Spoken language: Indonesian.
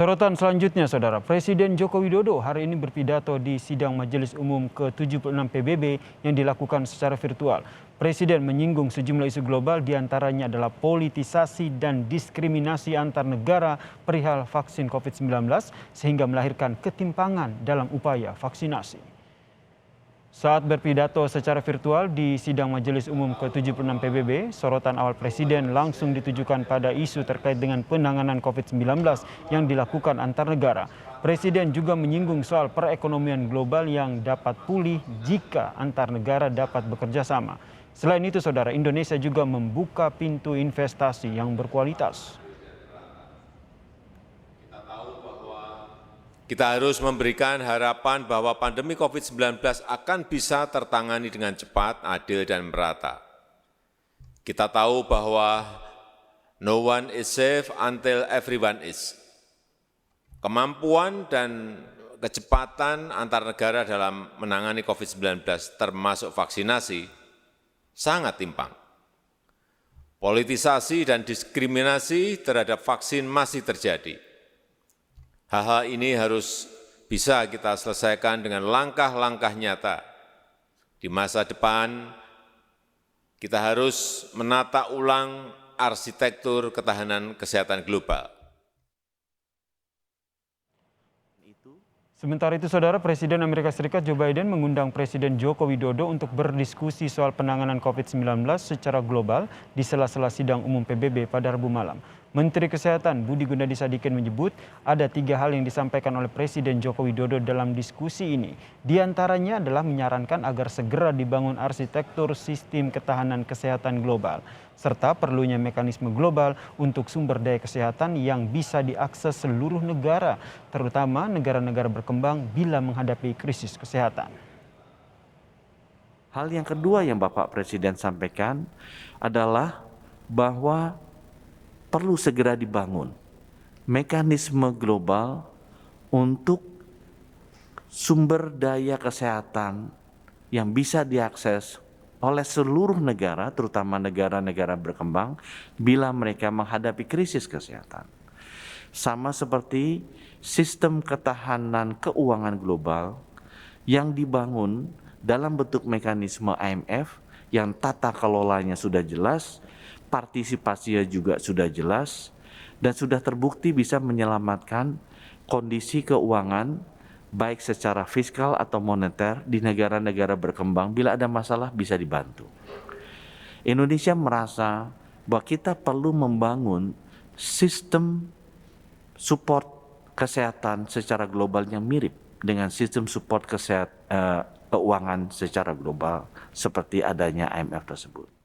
Sorotan selanjutnya, Saudara, Presiden Joko Widodo hari ini berpidato di sidang Majelis Umum ke-76 PBB yang dilakukan secara virtual. Presiden menyinggung sejumlah isu global, diantaranya adalah politisasi dan diskriminasi antar negara perihal vaksin COVID-19 sehingga melahirkan ketimpangan dalam upaya vaksinasi. Saat berpidato secara virtual di sidang Majelis Umum ke-76 PBB, sorotan awal Presiden langsung ditujukan pada isu terkait dengan penanganan COVID-19 yang dilakukan antar negara. Presiden juga menyinggung soal perekonomian global yang dapat pulih jika antar negara dapat bekerja sama. Selain itu, Saudara, Indonesia juga membuka pintu investasi yang berkualitas. Kita harus memberikan harapan bahwa pandemi COVID-19 akan bisa tertangani dengan cepat, adil, dan merata. Kita tahu bahwa no one is safe until everyone is. Kemampuan dan kecepatan antar negara dalam menangani COVID-19 termasuk vaksinasi sangat timpang. Politisasi dan diskriminasi terhadap vaksin masih terjadi. Hal-hal ini harus bisa kita selesaikan dengan langkah-langkah nyata. Di masa depan, kita harus menata ulang arsitektur ketahanan kesehatan global. Sementara itu, Saudara, Presiden Amerika Serikat Joe Biden mengundang Presiden Joko Widodo untuk berdiskusi soal penanganan COVID-19 secara global di sela-sela sidang umum PBB pada Rabu malam. Menteri Kesehatan Budi Gunadi Sadikin menyebut ada 3 hal yang disampaikan oleh Presiden Joko Widodo dalam diskusi ini. Di antaranya adalah menyarankan agar segera dibangun arsitektur sistem ketahanan kesehatan global, serta perlunya mekanisme global untuk sumber daya kesehatan yang bisa diakses seluruh negara, terutama negara-negara berkembang bila menghadapi krisis kesehatan. Hal yang kedua yang Bapak Presiden sampaikan adalah bahwa perlu segera dibangun mekanisme global untuk sumber daya kesehatan yang bisa diakses oleh seluruh negara, terutama negara-negara berkembang, bila mereka menghadapi krisis kesehatan. Sama seperti sistem ketahanan keuangan global yang dibangun dalam bentuk mekanisme IMF yang tata kelolanya sudah jelas, partisipasinya juga sudah jelas, dan sudah terbukti bisa menyelamatkan kondisi keuangan baik secara fiskal atau moneter di negara-negara berkembang. Bila ada masalah bisa dibantu. Indonesia merasa bahwa kita perlu membangun sistem support kesehatan secara global yang mirip dengan sistem support keuangan secara global seperti adanya IMF tersebut.